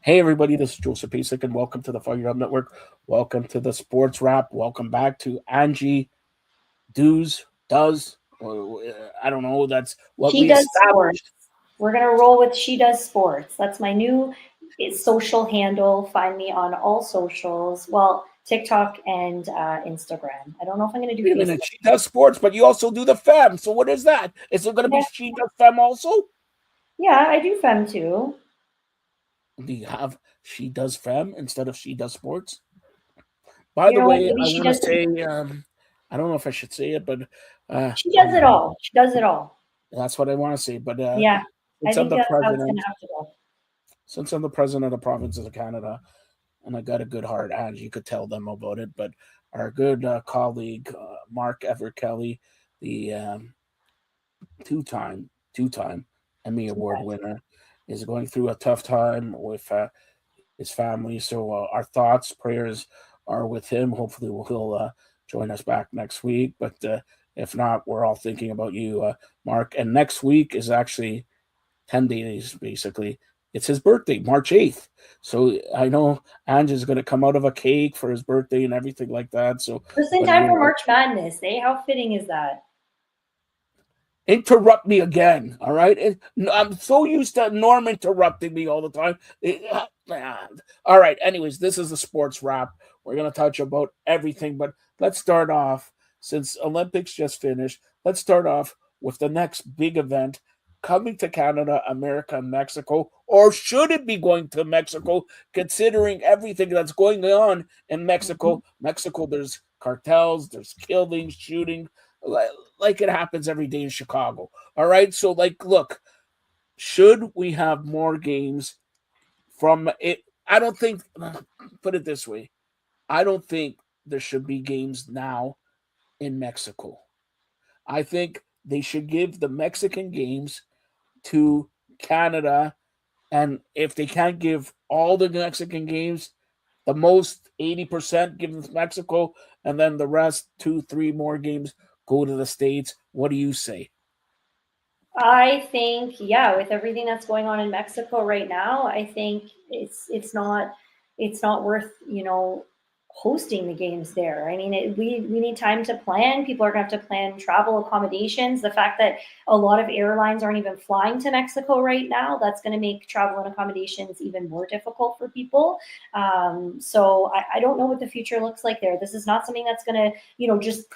Hey, everybody, this is Joseph Pasek, and welcome to the Fire Up Network. Welcome to the Sports Wrap. Welcome back to Angie Does. I don't know. That's what She we does sports. established. We're going to roll with She Does Sports. That's my new social handle. Find me on all socials. Well, TikTok and Instagram. I don't know if I'm going to do Wait a minute. Facebook. She does sports, but you also do the fem. So what is that? Is it going to be Yeah, She Does Fem also? yeah, I do fem too. Do you have She Does Fem instead of She Does Sports? By You the know what? way, Maybe I she want to does. say, I don't know if I should say it, but She does it all. She does it all. that's what I want to say. But Yeah, I since I'm think the that's how it's going president, to have to go. since I'm the president of the province of Canada, and I got a good heart, and you could tell them about it. But our good colleague Mark Everett Kelly, the two-time Emmy Award winner, is going through a tough time with his family. So our thoughts, prayers are with him. Hopefully, he'll join us back next week. But if not, we're all thinking about you, Mark. And next week is actually 10 days basically. It's his birthday, March 8th. So I know Ange is going to come out of a cake for his birthday and everything like that. So, Just in but time you for know, March Madness, eh? How fitting is that? interrupt me again. All right. I'm so used to Norm interrupting me all the time. All right. Anyways, this is a sports wrap. We're going to touch about everything, but let's start off since Olympics just finished. Let's start off with the next big event coming to Canada, America, and Mexico, or should it be going to Mexico, considering everything that's going on in Mexico? Mexico, there's cartels, there's killings, shooting, like it happens every day in Chicago. All right. So, look, should we have more games from it? I don't think, put it this way, I don't think there should be games now in Mexico. I think they should give the Mexican games to Canada. And if they can't give all the Mexican games, the most 80% give them to Mexico, and then the rest, 2, 3 more games go to the States. What do you say? I think, yeah, with everything that's going on in Mexico right now, I think it's not worth hosting the games there. I mean, we need time to plan. People are going to have to plan travel accommodations. The fact that a lot of airlines aren't even flying to Mexico right now, that's going to make travel and accommodations even more difficult for people. So I don't know what the future looks like there. This is not something that's going to just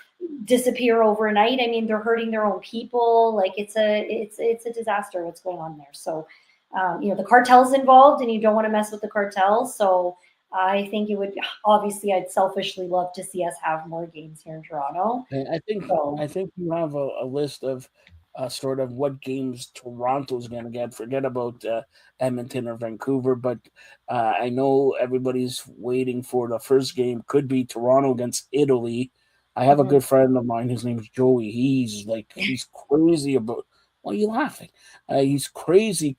disappear overnight. I mean, they're hurting their own people. Like it's a disaster what's going on there. So, the cartel's involved, and you don't want to mess with the cartels. So, I think it would obviously. I'd selfishly love to see us have more games here in Toronto. I think So, I think you have a list of sort of what games Toronto's going to get. Forget about Edmonton or Vancouver, but I know everybody's waiting for the first game. Could be Toronto against Italy. I have a mhm. good friend of mine. His name's Joey. He's crazy about. Why are you laughing? He's crazy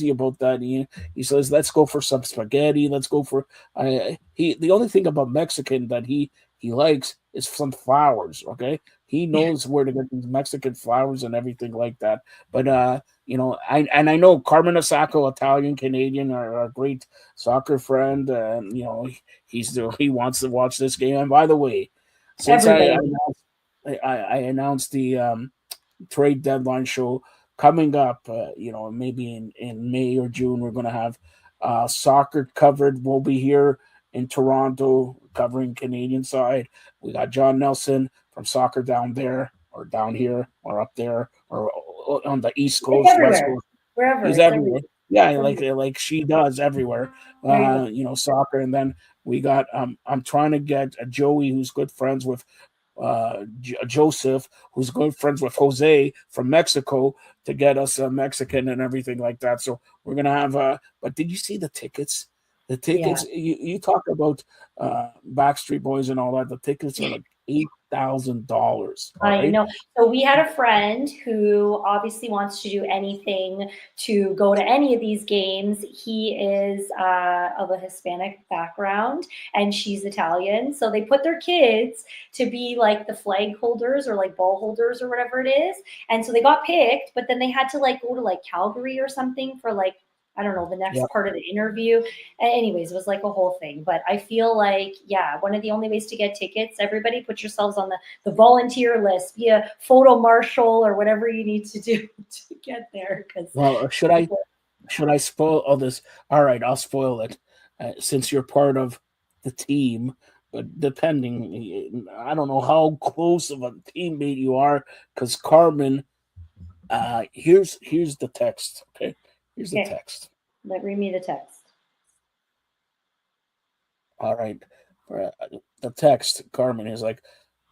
about that. He says, "Let's go for some spaghetti. Let's go for." He the only thing about Mexican that he likes is some flowers. Okay, he knows where to get these Mexican flowers and everything like that. But I know Carmen Asako, Italian Canadian, are a great soccer friend. He wants to watch this game. And by the way, since Everybody. I announced the trade deadline show coming up, maybe in May or June, we're going to have soccer covered. We'll be here in Toronto covering Canadian side. We got John Nelson from soccer down there or down here or up there or on the East It's Coast, West everywhere. Coast. Wherever. He's It's everywhere. everywhere. Yeah, It's everywhere. like she does everywhere. There you go. Soccer, and then we got. I'm trying to get a Joey who's good friends with Joseph, who's good friends with Jose from Mexico, to get us a Mexican and everything like that. So we're gonna have. But did you see the tickets? The Yeah. tickets. You talk about Backstreet Boys and all that. The tickets are like $8,000. All I right. know. So we had a friend who obviously wants to do anything to go to any of these games. He is of a Hispanic background and she's Italian. So they put their kids to be like the flag holders or like ball holders or whatever it is. And so they got picked, but then they had to like go to like Calgary or something for like I don't know, the next Yep. part of the interview. Anyways, it was like a whole thing. But I feel like, yeah, one of the only ways to get tickets, everybody put yourselves on the volunteer list, be a photo marshal or whatever you need to do to get there. Because Well, should I spoil all this? All right, I'll spoil it since you're part of the team. But depending, I don't know how close of a teammate you are, because Carmen. Here's the text. Okay, here's the okay, text. read me the text. All right, the text. Carmen is like,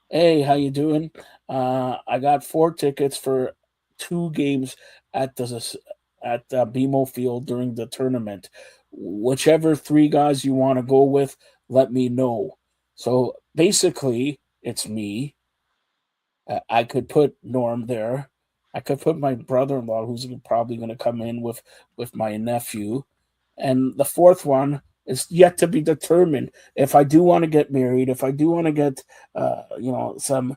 "Hey, how you doing? I got 4 tickets for 2 games at BMO Field during the tournament. Whichever 3 guys you want to go with, let me know." So basically, it's me. I could put Norm there. I could put my brother-in-law, who's probably going to come in with my nephew, and the 4th one is yet to be determined. If I do want to get married, if I do want to get, some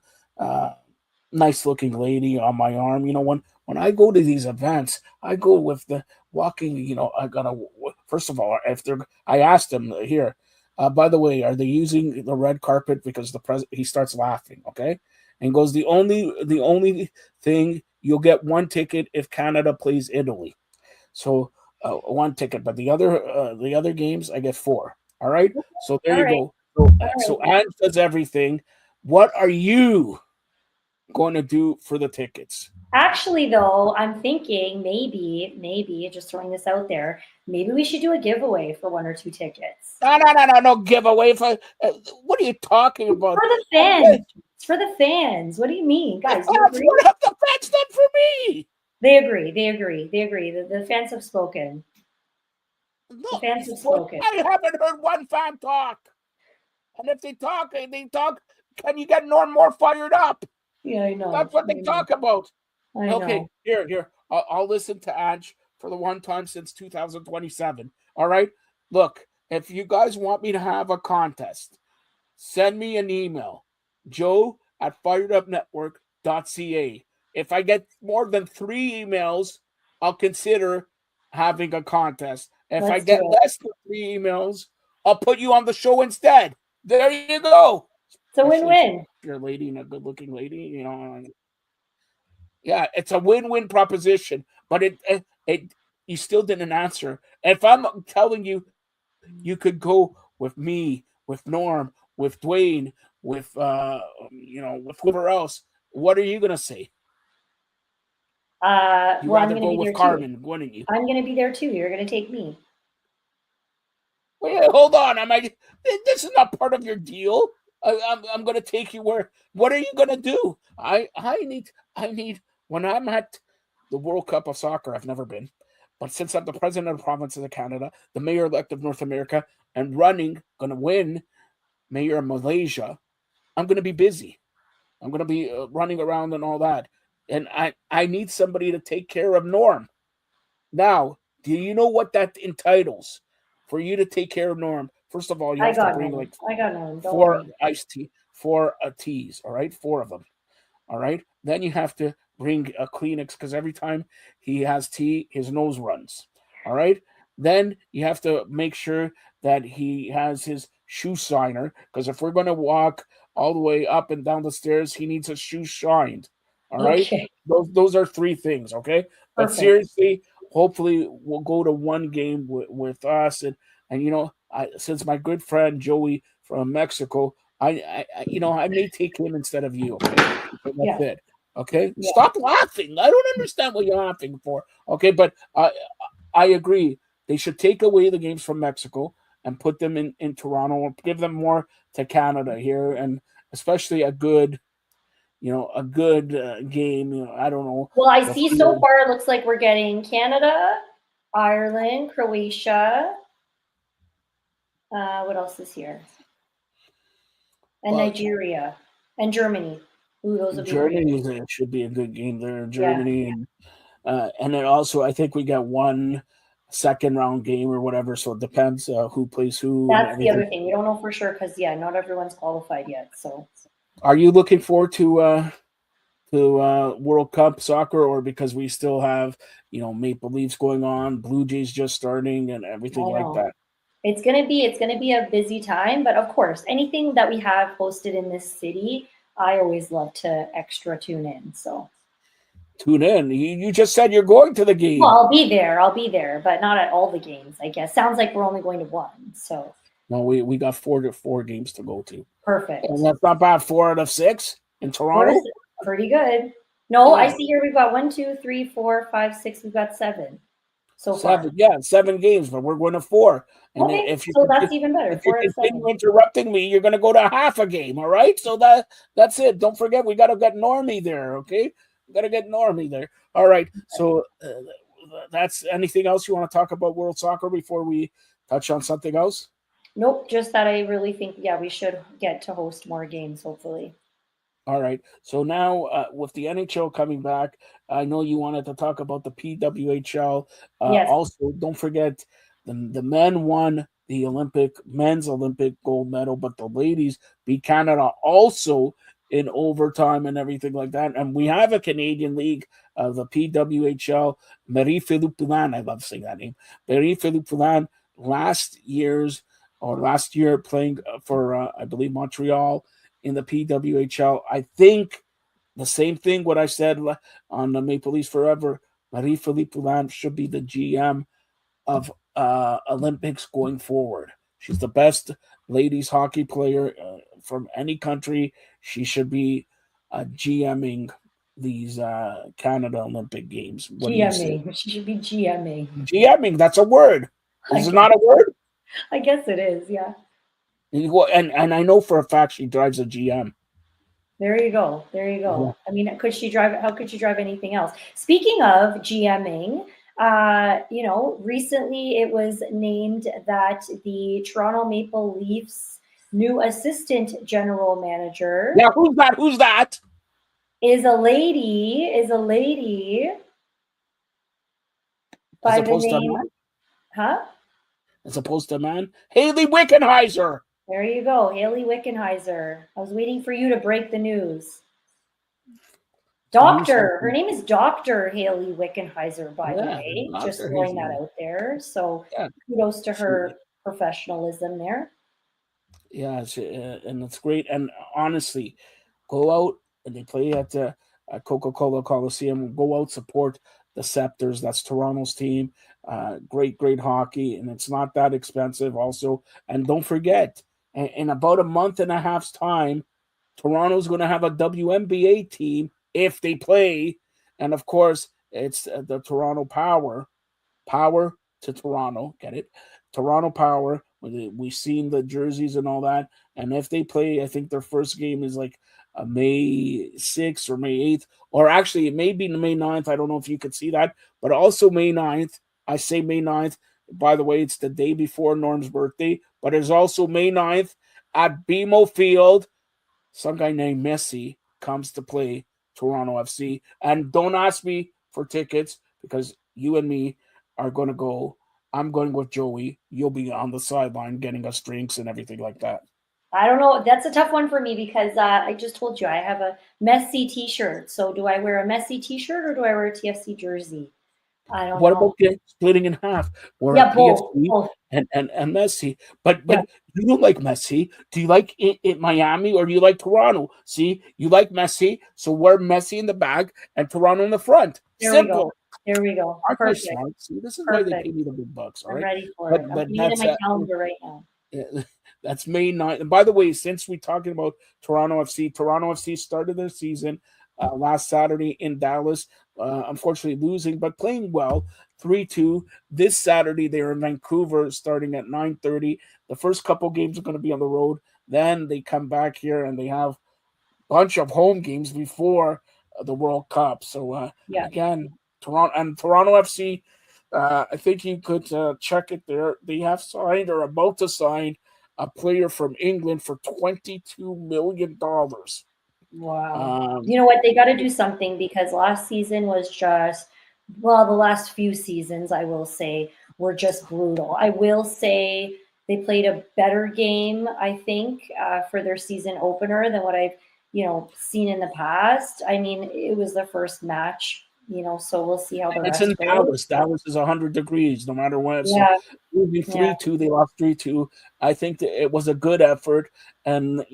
nice-looking lady on my arm, when I go to these events, I go with the walking. I gotta first of all, if they're, I asked them here. By the way, are they using the red carpet? Because the president, he starts laughing. Okay, and goes, the only thing, you'll get 1 ticket if Canada plays Italy. So 1 ticket, but the other games I get 4. All right. So there All you right. go. So, All so right. Ange does everything. What are you going to do for the tickets? Actually, though, I'm thinking maybe, just throwing this out there, maybe we should do a giveaway for 1 or 2 tickets. No giveaway for. What are you talking about? For the fans. It's for the fans. What do you mean, guys? You agree? What have the fans done for me? They agree. The fans have spoken. No, The fans have spoken. I haven't heard one fan talk. And if they talk, can you get more fired up? Yeah, I know. That's what they talk about. I Okay, know. here. I'll listen to Ange for the one time since 2027. All right? Look, if you guys want me to have a contest, send me an email, joe@firedupnetwork.ca. If I get more than 3 emails, I'll consider having a contest. If I get less than 3 emails, I'll put you on the show instead. There you go. It's a win-win. If you're a lady and a good-looking lady, Yeah, it's a win-win proposition, but it you still didn't answer. If I'm telling you, you could go with me, with Norm, with Dwayne, with with whoever else. What are you gonna say? You I'm rather going to go be with there Carmen, too. wouldn't you? I'm going to be there too. You're going to take me. Wait, hold on. This is not part of your deal. I'm gonna take you where. What are you gonna do? I need when I'm at the World Cup of Soccer. I've never been, but since I'm the president of the province of Canada, the mayor-elect of North America, and gonna win mayor of Malaysia, I'm gonna be busy. I'm gonna be running around and all that, and I need somebody to take care of Norm. Now, do you know what that entitles? For you to take care of Norm, first of all, you have to bring like I got none. 4 iced tea, 4 teas. All right, 4 of them. All right. Then you have to bring a Kleenex because every time he has tea, his nose runs. All right. Then you have to make sure that he has his shoe shiner because if we're going to walk all the way up and down the stairs, he needs his shoes shined. All right. Okay. Those are 3 things. Okay. But Perfect. seriously, hopefully we'll go to 1 game with us and since my good friend Joey from Mexico, I may take him instead of you. Okay, that's it. Okay, stop laughing. I don't understand what you're laughing for. Okay, but I agree. They should take away the games from Mexico and put them in Toronto or give them more to Canada here, and especially a good game. I don't know. Well, I see so far it looks like we're getting Canada, Ireland, Croatia. What else is here? And Nigeria and Germany. Ooh, those would be Germany should be a good game there. Germany and then also I think we got 1 second round game or whatever. So it depends who plays who. That's the other thing. We don't know for sure because not everyone's qualified yet. So, are you looking forward to World Cup soccer, or because we still have Maple Leafs going on, Blue Jays just starting, and everything I like know. that? It's gonna be a busy time, but of course, anything that we have hosted in this city, I always love to extra tune in. So, Tune in. You just said you're going to the well, game. I'll be there, but not at all the games. I guess sounds like we're only going to one. So No, we got four games to go to, and perfect. that's not bad. 4 out of 6 in Four is Toronto. pretty good. No, I Yeah, see here we've got 1, 2, 3, 4, 5, 6. We've got 7 so far. 7. Yeah, 7 games, but we're going to 4. And Okay, if you so that's even better. if you Four out of continue seven. interrupting me, you're going to go to half a game. All right, so that's it. Don't forget, we got to get Normie there. Okay, we got to get Normie there. All right. So that's anything else you want to talk about World Soccer before we touch on something else? Nope, just that I really think, yeah, we should get to host more games, hopefully. All right. So now, with the NHL coming back, I know you wanted to talk about the PWHL. Yes, Also, don't forget the men won the men's Olympic gold medal, but the ladies beat Canada also in overtime and everything like that. And we have a Canadian league, the PWHL. Marie-Philippe Poulin, I love saying that name. Marie-Philippe Poulin last year playing for I believe Montreal in the PWHL. I think the same thing what I said on the Maple Leafs Forever. Marie-Philippe Poulin should be the GM of Olympics going forward. She's the best ladies hockey player from any country. She should be GMing these Canada Olympic Games. What do you say? GMA. She should be GMA. GMing, that's a word. I Is it guess, not a word? I guess it is, yeah. And I know for a fact she drives a GM. There you go. There you Yeah. go. I mean, could she drive? How could she drive anything else? Speaking of GMing, recently it was named that the Toronto Maple Leafs new assistant general manager Yeah, who's that? Who's that? is a lady As by the opposed to a name, man? huh? As opposed to a man? Haley Wickenheiser. There you go, Haley Wickenheiser. I was waiting for you to break the news. News has Doctor, her name is Dr. Haley Wickenheiser, by the yeah, way, just Dr. throwing that Haley. out there. So Yeah, kudos to she, her professionalism there. yeah, and it's great. And honestly, go out and they play at the Coca-Cola Coliseum. Go out, support the Scepters. That's Toronto's team. Great hockey, and it's not that expensive. Also, and don't forget, in about a month and a half's time, Toronto's going to have a WNBA team if they play, and of course, it's the Toronto Power. Power to Toronto, get it? Toronto Power. We've seen the jerseys and all that, and if they play, I think their first game is like May 6th or May 8th, or actually it may be May 9th. I don't know if you could see that, but also May 9th. I say May 9th. By the way, it's the day before Norm's birthday, but it's also May 9th at BMO Field. Some guy named Messi comes to play Toronto FC. And don't ask me for tickets because you and me are going to go. I'm going with Joey. You'll be on the sideline getting us drinks and everything like that. I don't know. That's a tough one for me because I just told you I have a Messi T-shirt. So do I wear a Messi T-shirt or do I wear a TFC jersey? I don't What know. about splitting in half? We're a Yeah, both. PFC Both. and Messi. But Yeah. you don't like Messi. Do you like it Miami or do you like Toronto? See, you like Messi, so we're Messi in the back and Toronto in the front. There Simple. we go. Aren't they Perfect. smart? See, this is why they Perfect. pay me the big bucks. All I'm right, ready for but it. I'm but putting it in that's my calendar right now. that's May 9th. And by the way, since we're talking about Toronto FC started their season last Saturday in Dallas. Unfortunately, losing but playing well, 3-2. This Saturday they're in Vancouver, starting at 9:30. The first couple games are going to be on the road. Then they come back here and they have a bunch of home games before the World Cup. So Yeah. again, Toronto FC. I think you could check it there. They have signed or about to sign a player from England for $22 million. Wow. You know what? They got to do something because last season was just, well, the last few seasons, I will say, were just brutal. I will say they played a better game, I think, for their season opener than what I've seen in the past. I mean, it was the first match, so we'll see how the It's rest in goes. Dallas. Dallas is 100 degrees no matter what. So Yeah, moving yeah, 3-2, they lost 3-2. I think that it was a good effort, and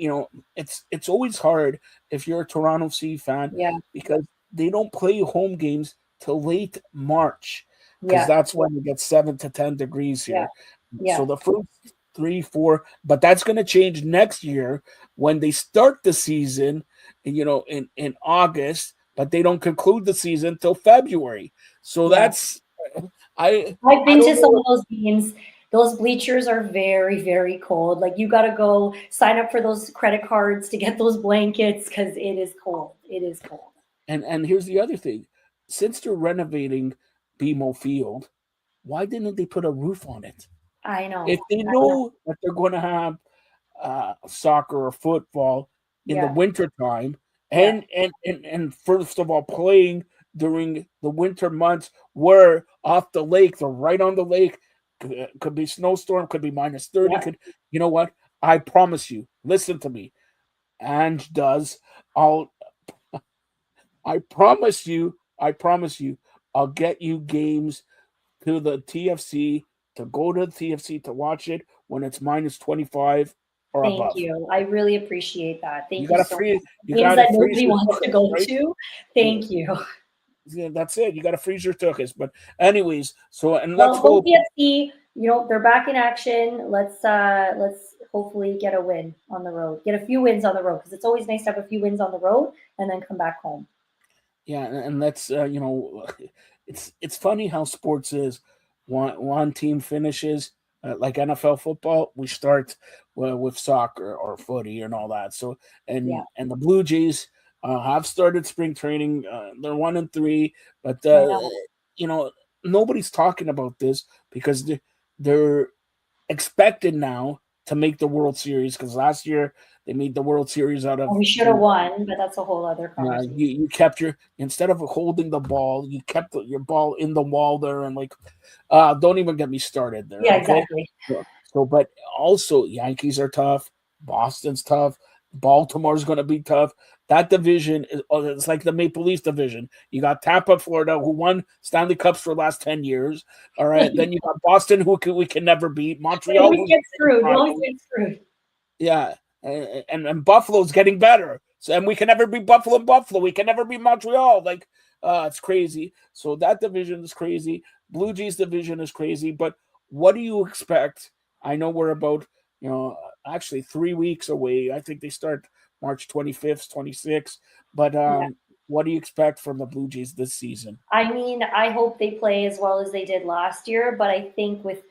it's always hard if you're a Toronto C fan yeah, because they don't play home games till late March because yeah, that's when it gets 7 to 10 degrees yeah, here. So yeah. the first 3-4, but that's going to change next year when they start the season, in August, but they don't conclude the season till February. So Yeah. that's I I've I been don't to some know. of those games. Those bleachers are very, very cold. Like you got to go sign up for those credit cards to get those blankets because it is cold. It is cold. And here's the other thing: since they're renovating BMO Field, why didn't they put a roof on it? I If know. they I know. know that they're going to have soccer or football in the Yeah. wintertime, Yeah. and first of all, playing during the winter months where off the lake, they're right on the lake, could be snowstorm, could be minus 30, Yeah. could, you know what? I promise you, listen to me. And does, I'll, I promise you, I'll get you games to the TFC, to go to the TFC to watch it when it's minus 25 or Thank above. you. I really appreciate that. You Thank you got to so free much. you Games got to that freeze nobody your wants to tickets, go right? to. Yeah, Thank you. yeah, that's it. You got to freeze your tickets. But anyways, so and let's Well, go hope. TFC. They're back in action. Let's hopefully get a win on the road. Get a few wins on the road because it's always nice to have a few wins on the road and then come back home. Yeah, and let's it's funny how sports is. One team finishes like NFL football. We start with soccer or footy and all that. So Yeah, and the Blue Jays have started spring training. They're 1-3, but I know. you know nobody's talking about this because they're expected now to make the World Series because last year they made the World Series out Well, of we should have won, but that's a whole other conversation. you kept your instead of holding the ball, you kept your ball in the wall there, and like, don't even get me started there. Yeah, Okay, exactly. but also Yankees are tough, Boston's tough, Baltimore's going to be tough. That division is it's like the Maple Leafs division. You got Tampa, Florida, who won Stanley Cups for the last 10 years. All right, then you got Boston, we can never beat. We Montreal, always who's get getting screwed. We always properly. get screwed. Yeah, and Buffalo's getting better. So and we can never beat Buffalo and Buffalo. We can never beat Montreal. Like it's crazy. So that division is crazy. Blue Jays division is crazy. But what do you expect? I know we're about actually 3 weeks away. I think they start March 25th, 26th. But Yeah. what do you expect from the Blue Jays this season? I mean, I hope they play as well as they did last year, but I think with,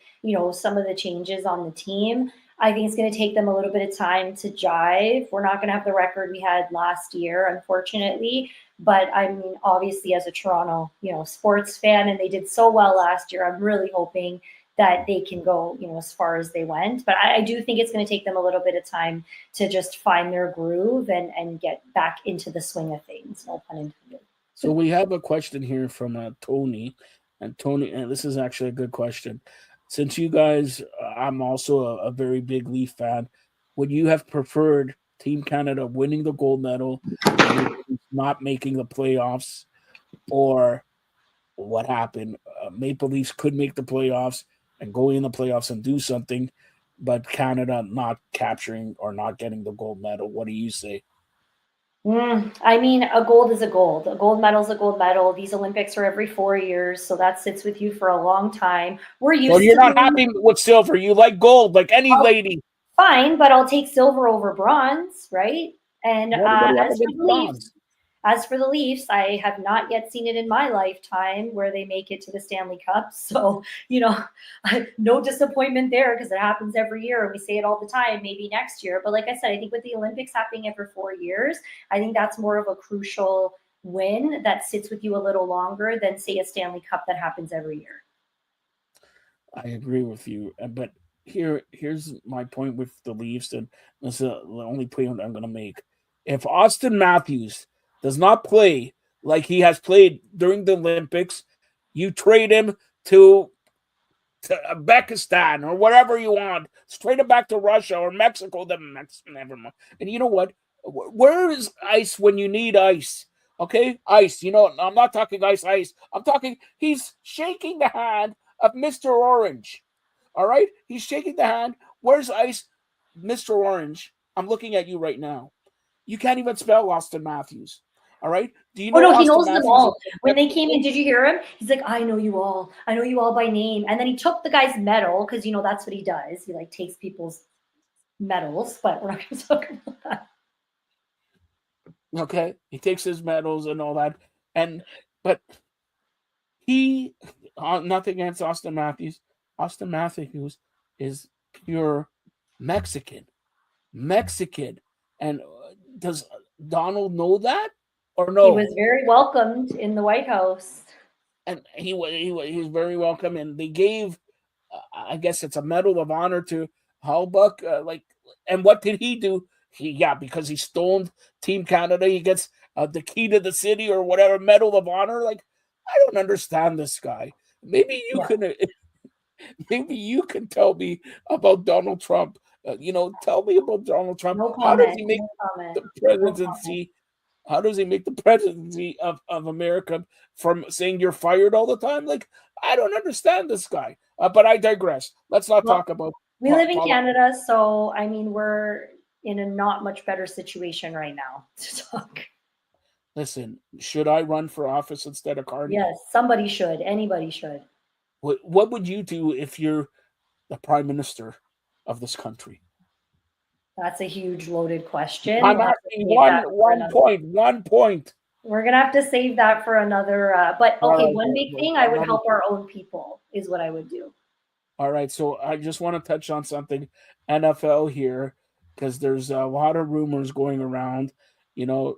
some of the changes on the team, I think it's going to take them a little bit of time to jive. We're not going to have the record we had last year, unfortunately. But I mean, obviously, as a Toronto, sports fan, and they did so well last year, I'm really hoping that they can go, as far as they went. But I do think it's going to take them a little bit of time to just find their groove and get back into the swing of things. No pun intended. So we have a question here from Tony, and this is actually a good question. Since you guys, I'm also a very big Leaf fan. Would you have preferred Team Canada winning the gold medal and not making the playoffs, or what happened? Maple Leafs could make the playoffs and go in the playoffs and do something, but Canada not capturing or not getting the gold medal. What do you say? I mean, a gold is a gold. A gold medal is a gold medal. These Olympics are every 4 years, so that sits with you for a long time. We're So used you're to not being happy with silver. You like gold, like any lady. fine, but I'll take silver over bronze, right? And What do you have against bronze? As for the Leafs, I have not yet seen it in my lifetime where they make it to the Stanley Cup. So, no disappointment there because it happens every year. And we say it all the time, maybe next year. But like I said, I think with the Olympics happening every 4 years, I think that's more of a crucial win that sits with you a little longer than, say, a Stanley Cup that happens every year. I agree with you, but here's my point with the Leafs, and this is the only point I'm going to make. If Austin Matthews does not play like he has played during the Olympics, you trade him to Uzbekistan or whatever you want. Straight him back to Russia or Mexico. Never mind. And you know what? Where is ice when you need ice? Okay, ice. I'm not talking ice. I'm talking. He's shaking the hand of Mr. Orange. All right, he's shaking the hand. Where's ice, Mr. Orange? I'm looking at you right now. You can't even spell Austin Matthews. All right. Do you Oh know no, he Austin knows them Matthews is all. from When they came in, Mexico? did you hear him? He's like, I know you all. I know you all by name. And then he took the guy's medal because that's what he does. He like takes people's medals, but we're not going to talk about that. Okay, he takes his medals and all that, but he nothing against Austin Matthews. Austin Matthews is pure Mexican, and does Donald know that or He was no? very welcomed in the White House. And he was very welcome, and they gave, I guess it's a medal of honor to Halbuck. And what did he do? Because he stoned Team Canada, he gets the key to the city or whatever medal of honor. Like, I don't understand this guy. Maybe you Yeah. can, maybe you can tell me about Donald Trump. Tell me about Donald Trump. No How does comment. he make No comment. the No comment. presidency? How does he make the presidency of America from saying you're fired all the time? Like, I don't understand this guy. But I digress. Let's not Well, talk about we live in politics. Canada, so I mean, we're in a not much better situation right now to talk. Listen, should I run for office instead of Carney? Yes, somebody should. Anybody should. What would you do if you're the prime minister of this country? That's a huge loaded question. I'm We'll have to asking save that for another. 1 point. We're gonna have to save that for another. But All okay, right, one big thing I would help our own people is what I would do. all right. So I just want to touch on something NFL here because there's a lot of rumors going around.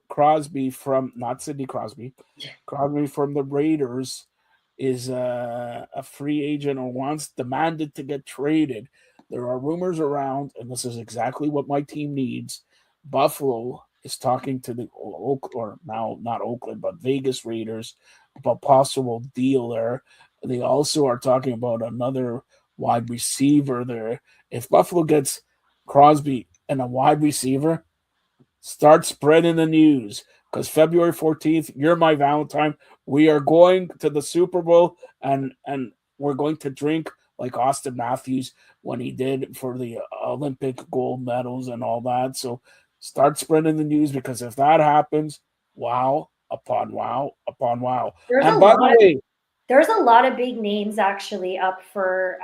Crosby from not Sidney Crosby, Crosby from the Raiders is a free agent or wants demanded to get traded. There are rumors around, and this is exactly what my team needs. Buffalo is talking to the or now not Oakland, but Vegas Raiders about possible deal there. They also are talking about another wide receiver there. If Buffalo gets Crosby and a wide receiver, start spreading the news because February 14th, you're my Valentine. We are going to the Super Bowl and we're going to drink like Austin Matthews when he did for the Olympic gold medals and all that. So start spreading the news because if that happens, wow upon wow upon wow. And by the way, there's a lot of big names actually up for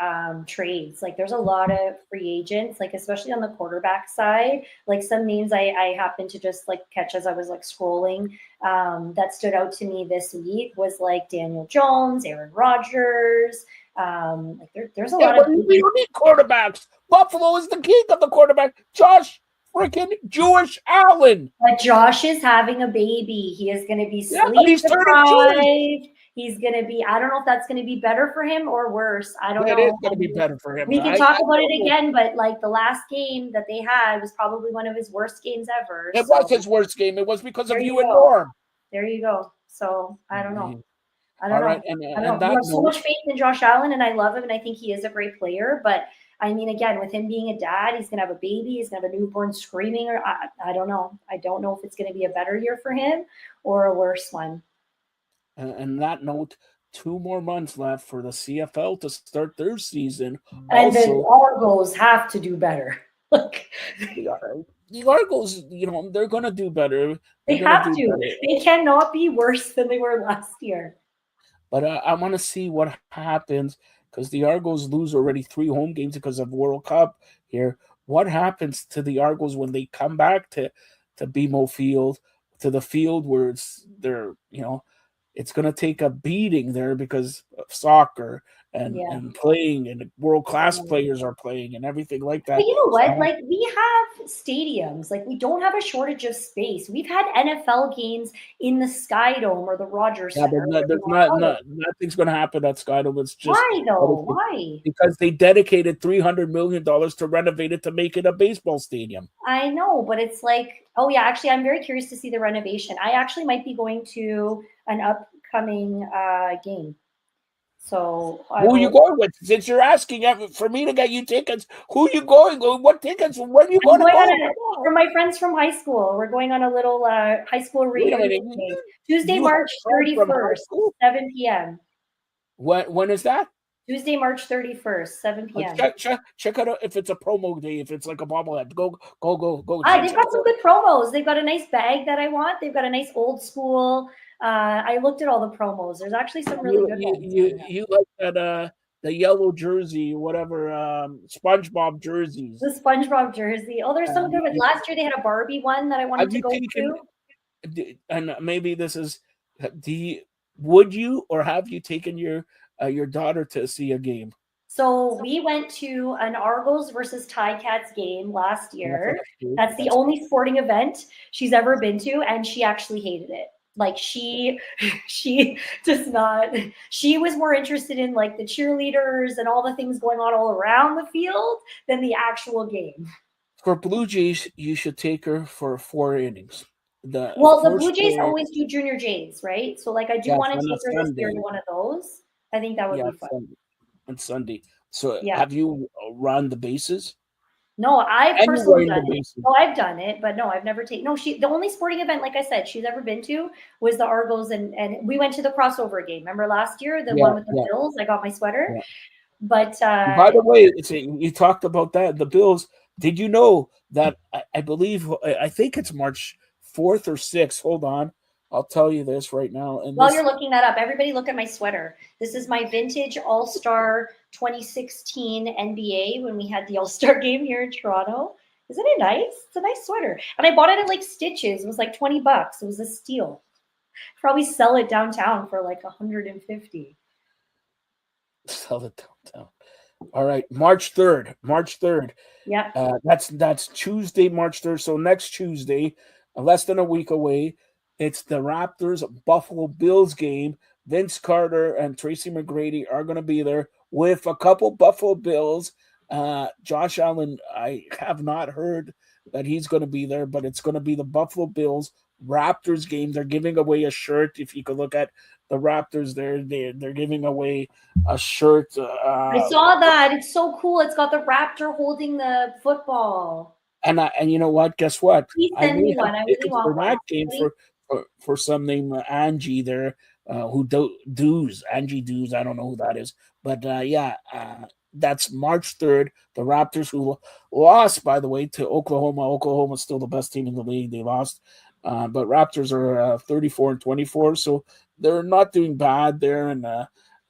trades. Like there's a lot of free agents, like especially on the quarterback side. Like some names I happened to just like catch as I was like scrolling that stood out to me this week was like Daniel Jones, Aaron Rodgers. There's a lot of we don't need quarterbacks. Buffalo is the king of the quarterback. Josh freaking Jewish Allen. But Josh is having a baby. He is going to be He's sleep-deprived. He's going to be, I don't know if that's going to be better for him or worse. I don't know. It is going to be better for him. We can talk about it again, but like the last game that they had was probably one of his worst games ever. It was his worst game. It was because of you and Norm. There you go. So I don't know. I All don't right, know. and I have so much faith in Josh Allen, and I love him, and I think he is a great player. But I mean, again, with him being a dad, he's going to have a baby. He's going to have a newborn screaming. Or I don't know. I don't know if it's going to be a better year for him or a worse one. And that note, 2 more months left for the CFL to start their season. And the Argos have to do better. The Argos, they're going to do better. They have to. Better. They cannot be worse than they were last year. But I want to see what happens because the Argos lose already 3 home games because of World Cup here. What happens to the Argos when they come back to BMO Field, to the field where it's going to take a beating there because of soccer and playing and world-class players are playing and everything like that. But you know what? Like we have stadiums. Like we don't have a shortage of space. We've had NFL games in the Skydome or the Rogers Center. Nothing's going to happen at Skydome. It's just why though? Why? Because they dedicated $300 million to renovate it to make it a baseball stadium. I know, but it's like, oh yeah, actually, I'm very curious to see the renovation. I actually might be going to an upcoming game. So Who are you going with? Since you're asking for me to get you tickets, who are you going? What tickets? When are you going to go? For my friends from high school. We're going on a little high school Wait a reunion minute. day. Tuesday, You have March friends from high 31st, school? 7 p.m. When is that? Tuesday, March 31st, 7 p.m. Check out if it's a promo day, if it's like a bobblehead. Go. They've got some good promos. They've got a nice bag that I want. They've got a nice old school. I looked at all the promos. There's actually some really good ones. You like that the yellow jersey, whatever, SpongeBob jerseys. The SpongeBob jersey. Oh, there's some good ones. Last year they had a Barbie one that I wanted to go to. And maybe this is, would you or have you taken your daughter to see a game? So we went to an Argos versus Ticats game last year. That's the only sporting event she's ever been to, and she actually hated it. Like she does not. She was more interested in like the cheerleaders and all the things going on all around the field than the actual game. For Blue Jays, you should take her for 4 innings. The Blue Jays always do Junior Jays, right? So like I do want to take her this year to one of those. I think that would be fun. On Sunday. So have you run the bases? No, I've personally done it. No, I've done it, but no, I've never taken. No, the only sporting event, like I said, she's ever been to was the Argos, and we went to the crossover game. Remember last year, the one with the Bills? I got my sweater. Yeah. But by the way, you talked about that, the Bills. Did you know that I believe I think it's March 4th or 6th? Hold on. I'll tell you this right now. And while you're looking that up, everybody look at my sweater. This is my vintage All-Star 2016 NBA when we had the All-Star game here in Toronto. Isn't it nice? It's a nice sweater. And I bought it at like Stitches. It was like $20. It was a steal. Probably sell it downtown for like $150. Sell it downtown. All right, March 3rd. Yeah. That's Tuesday, March 3rd. So next Tuesday, less than a week away. It's the Raptors Buffalo Bills game. Vince Carter and Tracy McGrady are going to be there with a couple Buffalo Bills. Josh Allen, I have not heard that he's going to be there, but it's going to be the Buffalo Bills Raptors game. They're giving away a shirt. If you could look at the Raptors, they're giving away a shirt. I saw that. It's so cool. It's got the Raptor holding the football. And you know what? Guess what? Please send me one. I really want that game for some named Angie there, Angie Dews. I don't know who that is, but that's March 3rd. The Raptors, who lost, by the way, to Oklahoma. Oklahoma's still the best team in the league. They lost, but Raptors are 34-24, so they're not doing bad there. And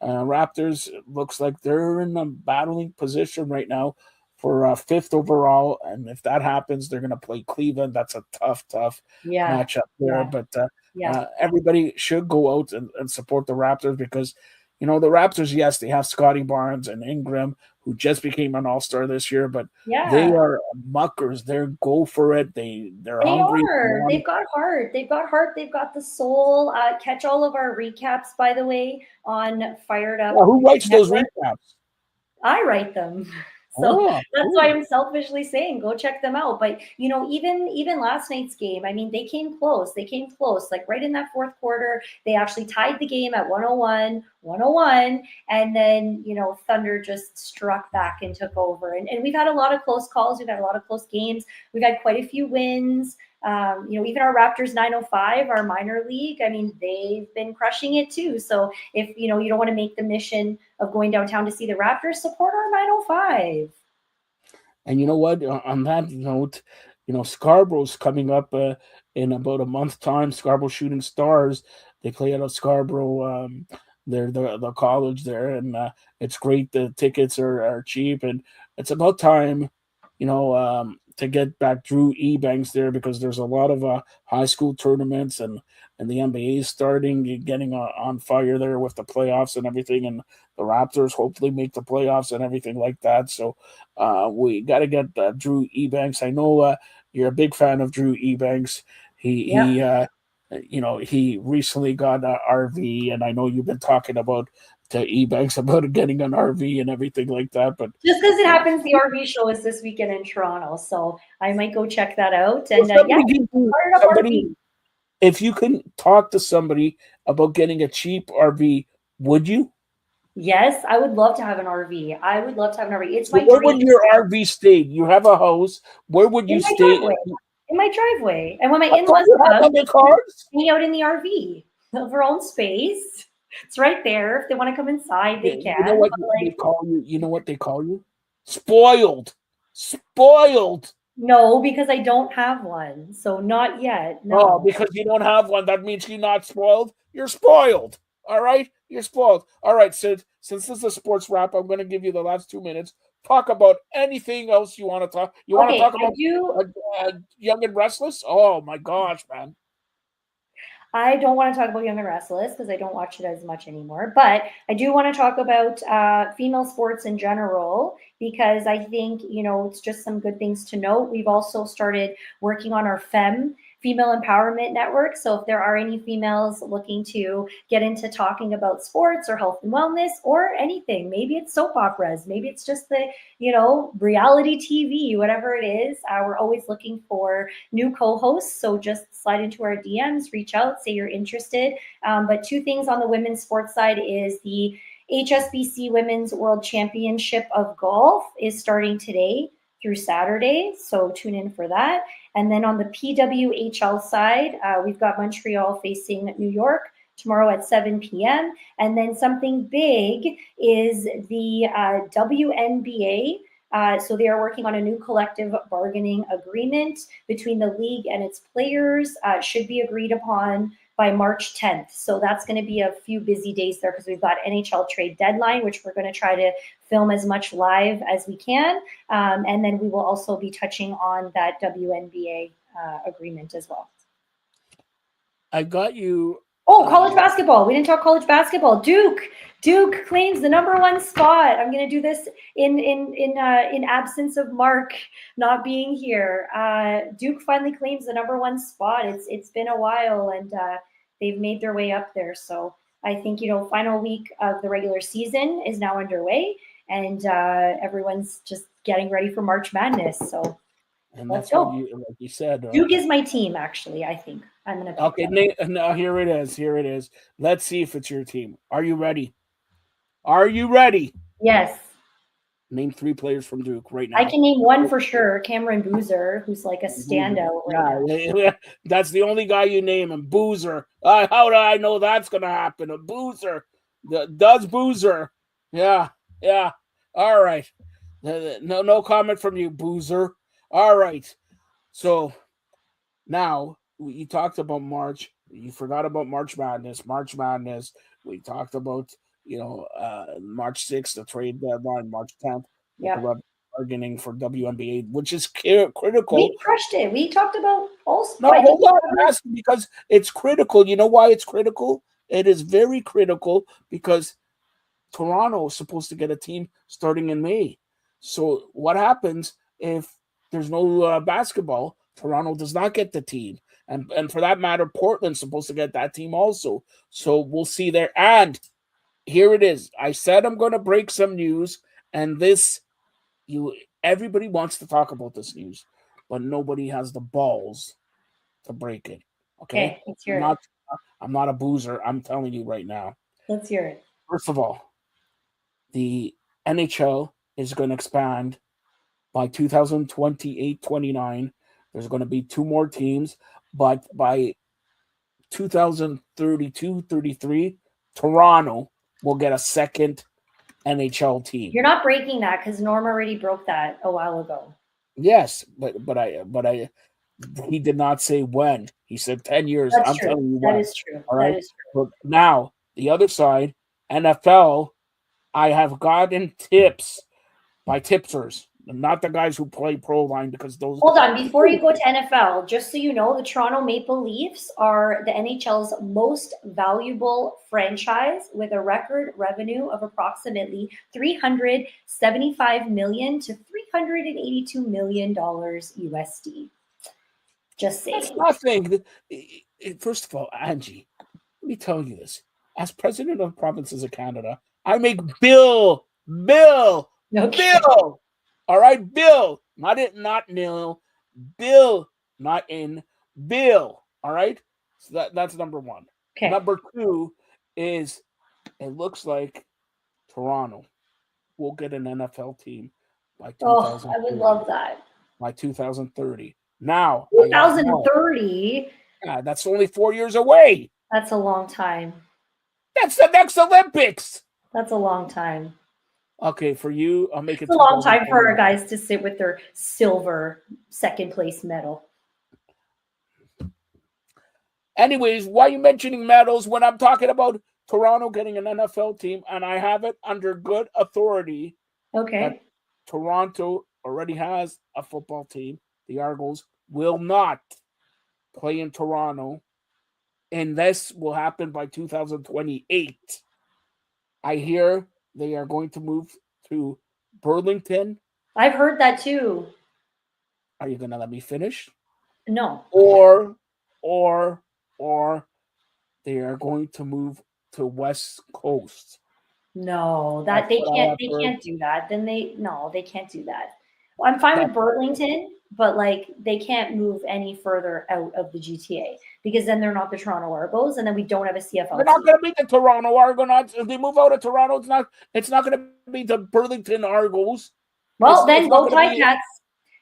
Raptors looks like they're in a battling position right now for 5th overall, and if that happens, they're going to play Cleveland. That's a tough matchup there. Yeah. But everybody should go out and support the Raptors because, the Raptors, yes, they have Scotty Barnes and Ingram, who just became an All-Star this year, but they are muckers. They're go for it. They're hungry. They've got heart. They've got the soul. Catch all of our recaps, by the way, on Fired Up. Who writes those recaps? I write them. So that's why I'm selfishly saying go check them out. But even last night's game, I mean, they came close. Like right in that fourth quarter, they actually tied the game at 101, and then Thunder just struck back and took over. And we've had a lot of close calls. We've had a lot of close games. We've had quite a few wins. Even our Raptors 905, our minor league, I mean, they've been crushing it too. So if you don't want to make the mission of going downtown to see the Raptors, support our 905. And you know what? On that note, Scarborough's coming up in about a month's time. Scarborough Shooting Stars. They play out of Scarborough. They're the college there, and it's great. The tickets are cheap, and it's about time, to get back Drew Ebanks there because there's a lot of high school tournaments and the NBA is starting, getting on fire there with the playoffs and everything, and the Raptors hopefully make the playoffs and everything like that. So we got to get Drew Ebanks. I know you're a big fan of Drew Ebanks. He recently got an RV, and I know you've been talking about to Ebanks about getting an RV and everything like that. But just because it happens, the RV show is this weekend in Toronto, so I might go check that out. And if you can talk to somebody about getting a cheap RV, would you? Yes, I would love to have an RV. I would love to have an RV. It's So my where would dream. your RV stay? You have a house. Where would you In my stay? driveway. In my driveway. And when my I thought in-laws you had come, other cars. hang out in the RV. Of our own space. It's right there. If they want to come inside, they You know can. what But they like, call you? You know what they call you? Spoiled. Spoiled. no, because I don't have one. So not yet. Oh, No. because you don't have one, that means you're not spoiled. You're spoiled. All right? You're spoiled. All right, Sid, since this is a sports wrap, I'm going to give you the last 2 minutes. Talk about anything else you want to talk. You want to Okay, talk I about do. Young and Restless? Oh, my gosh, man. I don't want to talk about Young and Restless because I don't watch it as much anymore. But I do want to talk about female sports in general because I think, it's just some good things to note. We've also started working on our female empowerment network. So if there are any females looking to get into talking about sports or health and wellness or anything, maybe it's soap operas, maybe it's just the, reality TV, whatever it is, we're always looking for new co-hosts. So just slide into our DMs, reach out, say you're interested. But two things on the women's sports side is the HSBC Women's World Championship of Golf is starting today through Saturday. So tune in for that. And then on the PWHL side, we've got Montreal facing New York tomorrow at 7 p.m. And then something big is the WNBA. So they are working on a new collective bargaining agreement between the league and its players. Should be agreed upon by March 10th. So that's going to be a few busy days there because we've got NHL trade deadline, which we're going to try to film as much live as we can. And then we will also be touching on that WNBA agreement as well. I got you. Oh, college basketball. We didn't talk college basketball. Duke claims the number one spot. I'm going to do this in absence of Mark not being here. Duke finally claims the number one spot. It's been a while, and they've made their way up there. So I think final week of the regular season is now underway, and everyone's just getting ready for March Madness. So And let's that's go. what like you said. Duke is my team, actually. I think I'm going to. Okay, Nate. Now here it is. Here it is. Let's see if it's your team. Are you ready? Are you ready? Yes. Name 3 players from Duke right now. I can name one for sure, Cameron Boozer, who's like a standout right now. That's the only guy you name him, Boozer. How do I know that's going to happen? A Boozer. Does Boozer. Yeah. All right. No comment from you, Boozer. All right. So now you talked about March. You forgot about March Madness. We talked about March 6th, the trade deadline, March 10th, bargaining for WNBA, which is critical. We crushed it. We talked about all. No, hold on, I'm asking because it's critical. You know why it's critical? It is very critical because Toronto is supposed to get a team starting in May. So what happens if there's no basketball? Toronto does not get the team. And for that matter, Portland's supposed to get that team also. So we'll see there. And here it is. I said I'm going to break some news, and everybody wants to talk about this news, but nobody has the balls to break it. Okay, let's hear it. I'm not a boozer. I'm telling you right now. Let's hear it. First of all, the NHL is going to expand by 2028-29. There's going to be 2 more teams, but by 2032-33, Toronto will get a second NHL team. You're not breaking that because Norm already broke that a while ago. Yes, but he did not say when. He said 10 years. That's I'm true. telling you that what. is true. All right. That is true. But now the other side, NFL. I have gotten tips by tipsters, not the guys who play pro line because those. Hold on, before you go to NFL, just so you know, the Toronto Maple Leafs are the NHL's most valuable franchise with a record revenue of approximately $375 million to $382 million USD. Just saying. That's nothing. First of all, Angie, let me tell you this. As president of Provinces of Canada, I make Bill. All right, Bill. Not nil. Bill, not in. Bill. All right. So that's number 1. Okay. Number 2 is it looks like Toronto will get an NFL team by Oh, I would 2030. love that. By 2030. Now, I got more. 2030. That's only 4 years away. That's a long time. That's the next Olympics. That's a long time. Okay, for you, I'll make it It's a long time for 2020. our guys to sit with their silver second place medal. Anyways, why are you mentioning medals when I'm talking about Toronto getting an NFL team, and I have it under good authority that Okay. Toronto already has a football team. The Argos will not play in Toronto, and this will happen by 2028. I hear they are going to move to Burlington. I've heard that too. Are you going to let me finish? No. Or they are going to move to West Coast. No, that That's they what I can't. have They heard. can't do that. Then they can't do that. Well, I'm fine with Burlington, but like they can't move any further out of the GTA because then they're not the Toronto Argos, and then we don't have a CFL They're not team. going to be the Toronto Argonauts. If they move out of Toronto, it's not going to be the Burlington Argos. Well, then It's go not gonna be- Ticats.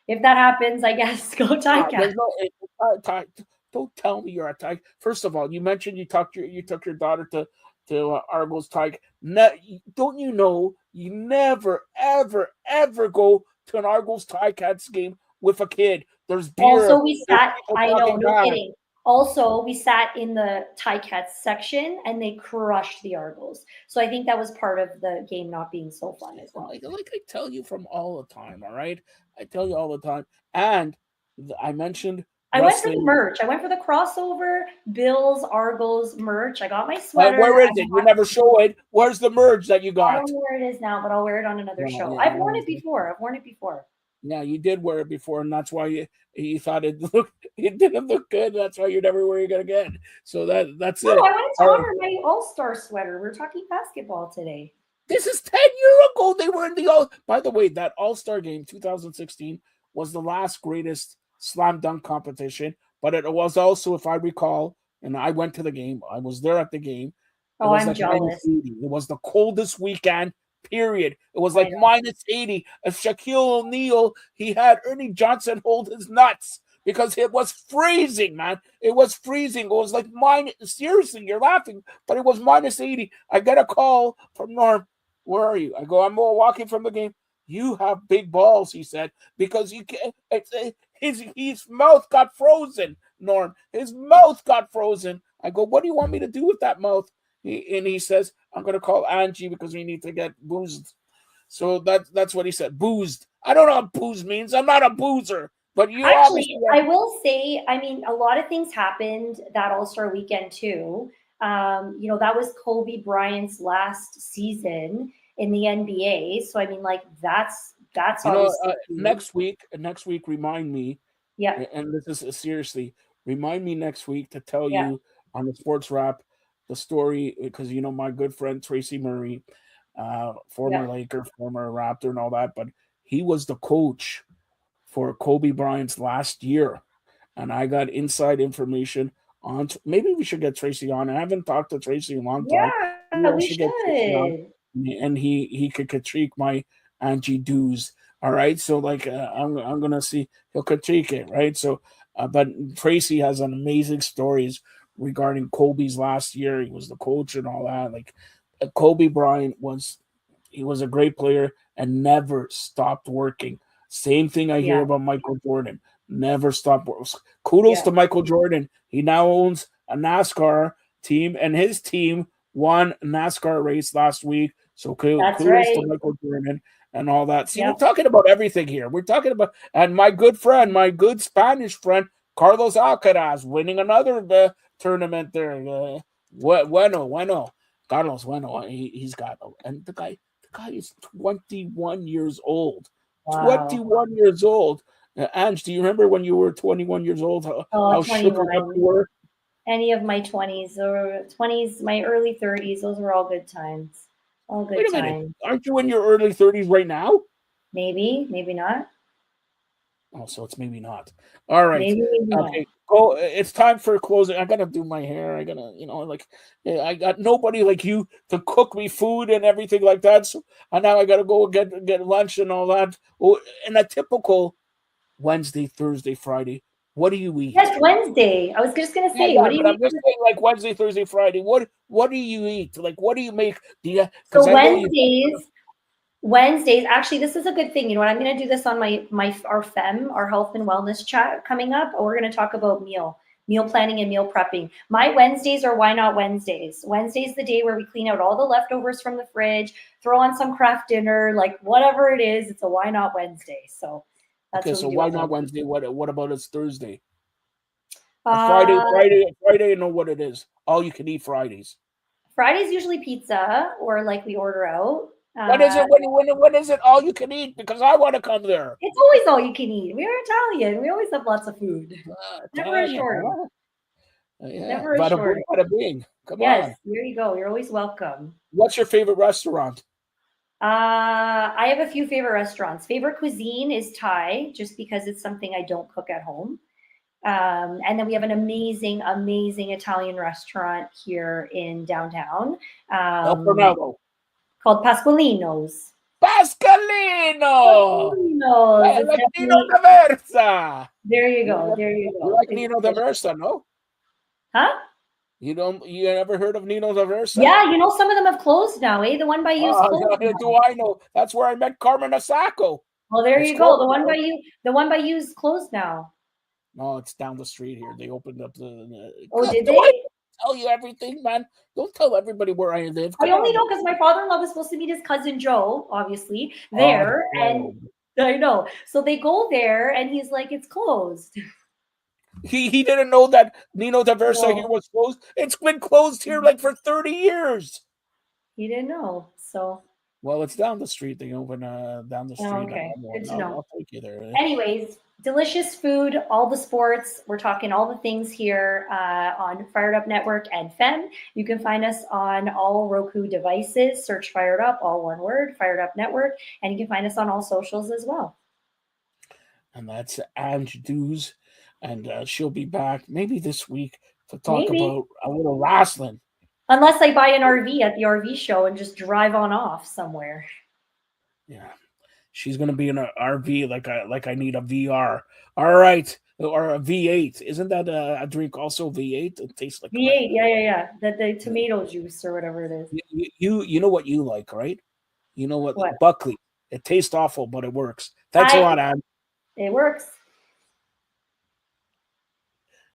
If that happens, I guess go Ticats. There's no. Don't tell me you're a Tig. First of all, you mentioned you took your daughter to Argos Tig. Don't you know you never ever go to an Argos Ticats game with a kid? There's beer. Also, we there's sat. people I know, talking no bad. kidding. Also, we sat in the Ticats section, and they crushed the Argos. So I think that was part of the game not being so fun as well. Like I tell you from all the time, all right? I tell you all the time. And I mentioned I went for the wrestling. merch. I went for the crossover Bills Argos merch. I got my sweater. Where is it? You never show it. Where's the merch that you I got? don't know where it is now, but I'll wear it on another Yeah, show. yeah, I've worn yeah. it before. I've worn it before. Yeah, you did wear it before, and that's why you thought it didn't look good. That's why you're never wearing it again. So that's No, it. I wanted to All right. honor my All-Star sweater. We're talking basketball today. This is 10 years ago. They were in the All. By the way, that All-Star game 2016 was the last greatest slam dunk competition, but it was also, if I recall, and I went to the game. I was there at the game. Oh, I'm jealous. -80. It was the coldest weekend. Period. It was I like know. -80. If Shaquille O'Neal, he had Ernie Johnson hold his nuts because it was freezing, man. It was freezing. It was like seriously, you're laughing, but it was -80. I get a call from Norm. Where are you? I go, I'm walking from the game. You have big balls, he said, because you can't. His mouth got frozen, Norm. His mouth got frozen. I go, what do you want me to do with that mouth? He says, I'm going to call Angie because we need to get boozed. So that's what he said, boozed. I don't know what booze means. I'm not a boozer. But you Actually, I will say, I mean, a lot of things happened that All-Star weekend too. That was Kobe Bryant's last season in the NBA. So I mean, like that's next week, remind me. Yeah. And this is seriously, remind me next week to tell you on the Sports Wrap the story, because my good friend Tracy Murray, former Laker, former Raptor, and all that, but he was the coach for Kobe Bryant's last year, and I got inside information on. Maybe we should get Tracy on. I haven't talked to Tracy in a long time. Yeah, we should. And he could critique my Angie dues. All right, so like I'm gonna see he'll critique it, right? So, but Tracy has an amazing stories regarding Kobe's last year. He was the coach and all that. Like Kobe Bryant was a great player and never stopped working. Same thing I hear about Michael Jordan. Never stopped. Kudos to Michael Jordan. He now owns a NASCAR team, and his team won a NASCAR race last week. So kudos to Michael Jordan and all that. See, we're talking about everything here. We're talking about, and my good Spanish friend, Carlos Alcaraz, winning another tournament there. Bueno. Carlos Bueno. He's got, and the guy is 21 years old. Wow. 21 years old. Ange, do you remember when you were 21 years old? How sugar you were? Any of my 20s or 20s, my early 30s, those were all good times. All good times. Aren't you in your early 30s right now? Maybe not. Oh, so it's maybe not. All right. Maybe not. Okay. Go. It's time for closing. I gotta do my hair. I gotta, I got nobody like you to cook me food and everything like that. So and now I gotta go get lunch and all that. Oh, and a typical Wednesday, Thursday, Friday. What do you eat? Yes, Wednesday. I was just gonna Yeah, say, yeah, what do but you I'm eat? just saying, like Wednesday, Thursday, Friday. What do you eat? Like, what do you make? Do you? Because So I know you. Wednesdays, actually, this is a good thing. You know what? I'm going to do this on our health and wellness chat coming up. We're going to talk about meal planning and meal prepping. My Wednesdays are Why Not Wednesdays. Wednesday's the day where we clean out all the leftovers from the fridge, throw on some craft dinner, like whatever it is. It's a Why Not Wednesday. So that's Okay, what we so do why on not Wednesday. Wednesday? What about it's Thursday? A Friday, Uh, Friday. You know what it is? All you can eat Fridays. Friday's usually pizza or like we order out. When is it? When is it? All you can eat? Because I want to come there. It's always all you can eat. We're Italian. We always have lots of food. Never a Italian, shortage. huh? Yeah, Never a bada boom, shortage. bada bing. Come Yes, on. there you go. You're always welcome. What's your favorite restaurant? I have a few favorite restaurants. Favorite cuisine is Thai, just because it's something I don't cook at home. And then we have an amazing, amazing Italian restaurant here in downtown El um, Cornello. called Pasqualino's. Pascalino. Pasqualino's. It's Like Nino definitely D'Aversa. there. You You go. like, There you you go. like It's Nino delicious. D'Aversa, no? Huh? You ever heard of Nino D'Aversa? Yeah, some of them have closed now, eh? The one by you is closed Yeah, now. do I know? That's where I met Carmen Asako. Well, there It's you go. closed now. The one by you is closed now. No, it's down the street here. They opened up Oh, God, did do I they? tell you everything, man? Don't tell everybody where I live. I Come only on. know because my father-in-law was supposed to meet his cousin Joe, obviously, Oh, there. And no. I know. So they go there and he's like, it's closed. He didn't know that Nino D'Aversa here No, was closed. It's been closed here like for 30 years. he didn't know. So, Well, it's down the street. They open down the oh, street. okay. Good to know. I'll take you there. Anyways, delicious food, all the sports. We're talking all the things here on Fired Up Network and FEM. You can find us on all Roku devices. Search Fired Up, all one word, Fired Up Network. And you can find us on all socials as well. And that's Ange Dews. And she'll be back maybe this week to talk Maybe. about a little wrestling. Unless I buy an RV at the RV show and just drive on off somewhere. Yeah. She's gonna be in an RV like I need a VR. All right. Or a V8. Isn't that a drink also V8? It tastes like V8, yeah. The tomato juice or whatever it is. you know what you like, right? You know what? What? Buckley. It tastes awful, but it works. Thanks a lot, Anne. It works.